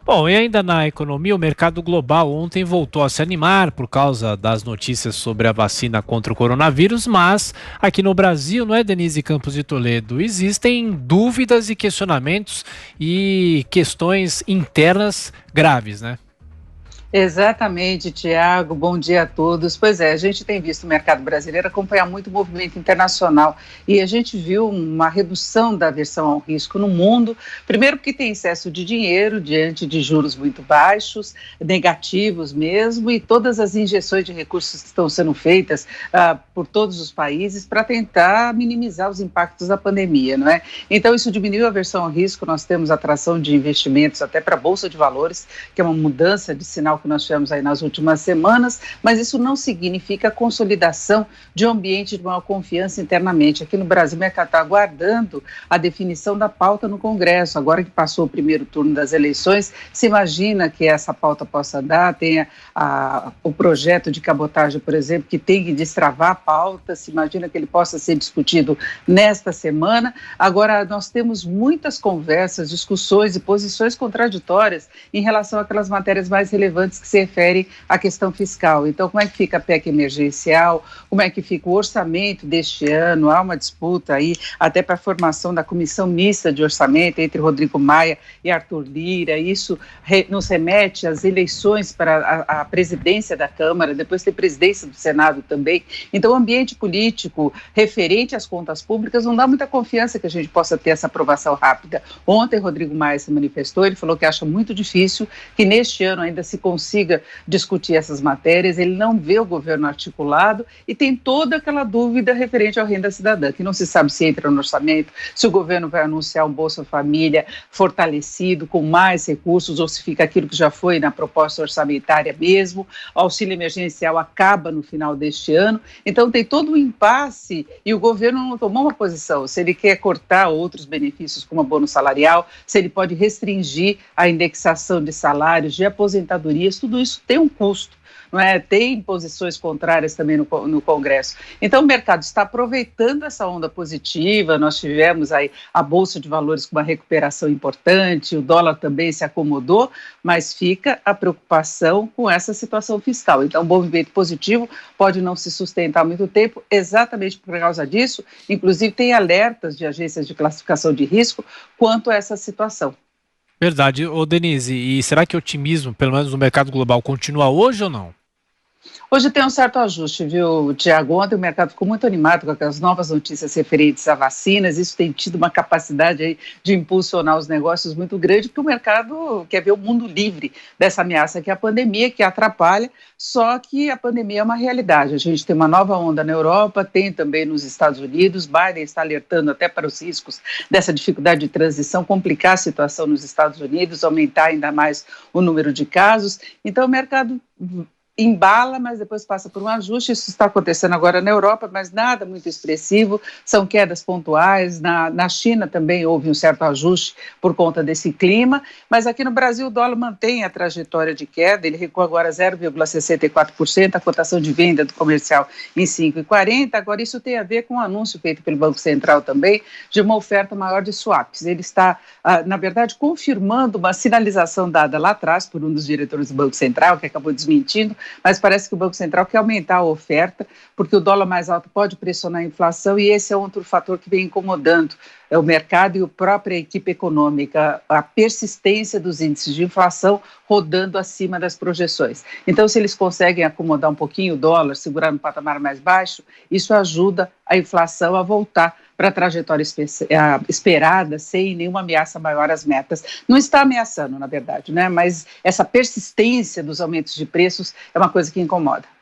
Bom, e ainda na economia, o mercado global ontem voltou a se animar por causa das notícias sobre a vacina contra o coronavírus, mas aqui no Brasil, não é, Denise Campos de Toledo? Existem dúvidas e questionamentos e questões internas graves, né? Exatamente, Tiago. Bom dia a todos. Pois é, a gente tem visto o mercado brasileiro acompanhar muito o movimento internacional e a gente viu uma redução da aversão ao risco no mundo. Primeiro, porque tem excesso de dinheiro diante de juros muito baixos, negativos mesmo, e todas as injeções de recursos que estão sendo feitas por todos os países para tentar minimizar os impactos da pandemia, não é? Então, isso diminuiu a aversão ao risco. Nós temos atração de investimentos até para a Bolsa de Valores, que é uma mudança de sinal que nós tivemos aí nas últimas semanas, mas isso não significa a consolidação de um ambiente de maior confiança internamente. Aqui no Brasil, o mercado está aguardando a definição da pauta no Congresso. Agora que passou o primeiro turno das eleições, se imagina que essa pauta possa andar, tenha o projeto de cabotagem, por exemplo, que tem que destravar a pauta, se imagina que ele possa ser discutido nesta semana. Agora, nós temos muitas conversas, discussões e posições contraditórias em relação àquelas matérias mais relevantes que se referem à questão fiscal. Então, como é que fica a PEC emergencial? Como é que fica o orçamento deste ano? Há uma disputa aí até para a formação da comissão mista de orçamento entre Rodrigo Maia e Arthur Lira. Isso nos remete às eleições para a presidência da Câmara, depois tem presidência do Senado também. Então, o ambiente político referente às contas públicas não dá muita confiança que a gente possa ter essa aprovação rápida. Ontem, Rodrigo Maia se manifestou, ele falou que acha muito difícil que neste ano ainda se consiga discutir essas matérias, ele não vê o governo articulado e tem toda aquela dúvida referente ao Renda Cidadã, que não se sabe se entra no orçamento, se o governo vai anunciar um Bolsa Família fortalecido, com mais recursos, ou se fica aquilo que já foi na proposta orçamentária mesmo, o auxílio emergencial acaba no final deste ano, então tem todo um impasse e o governo não tomou uma posição, se ele quer cortar outros benefícios como abono salarial, se ele pode restringir a indexação de salários, de aposentadorias, tudo isso tem um custo, não é? Tem posições contrárias também no Congresso. Então, o mercado está aproveitando essa onda positiva, nós tivemos aí a Bolsa de Valores com uma recuperação importante, o dólar também se acomodou, mas fica a preocupação com essa situação fiscal. Então, o movimento positivo pode não se sustentar há muito tempo, exatamente por causa disso, inclusive tem alertas de agências de classificação de risco quanto a essa situação. Verdade. Ô Denise, e será que o otimismo, pelo menos no mercado global, continua hoje ou não? Hoje tem um certo ajuste, viu, Tiago? Ontem o mercado ficou muito animado com aquelas novas notícias referentes a vacinas. Isso tem tido uma capacidade aí de impulsionar os negócios muito grande, porque o mercado quer ver o mundo livre dessa ameaça que é a pandemia, que atrapalha, só que a pandemia é uma realidade. A gente tem uma nova onda na Europa, tem também nos Estados Unidos. Biden está alertando até para os riscos dessa dificuldade de transição, complicar a situação nos Estados Unidos, aumentar ainda mais o número de casos. Então o mercado embala, mas depois passa por um ajuste. Isso está acontecendo agora na Europa, mas nada muito expressivo, são quedas pontuais. Na China também houve um certo ajuste por conta desse clima, mas aqui no Brasil o dólar mantém a trajetória de queda, ele recua agora 0,64%, a cotação de venda do comercial em 5,40. Agora isso tem a ver com um anúncio feito pelo Banco Central também, de uma oferta maior de swaps. Ele está, na verdade, confirmando uma sinalização dada lá atrás por um dos diretores do Banco Central, que acabou desmentindo, mas parece que o Banco Central quer aumentar a oferta, porque o dólar mais alto pode pressionar a inflação e esse é outro fator que vem incomodando o mercado e a própria equipe econômica, a persistência dos índices de inflação rodando acima das projeções. Então, se eles conseguem acomodar um pouquinho o dólar, segurar no patamar mais baixo, isso ajuda a inflação a voltar para a trajetória esperada, sem nenhuma ameaça maior às metas. Não está ameaçando, na verdade, né? Mas essa persistência dos aumentos de preços é uma coisa que incomoda.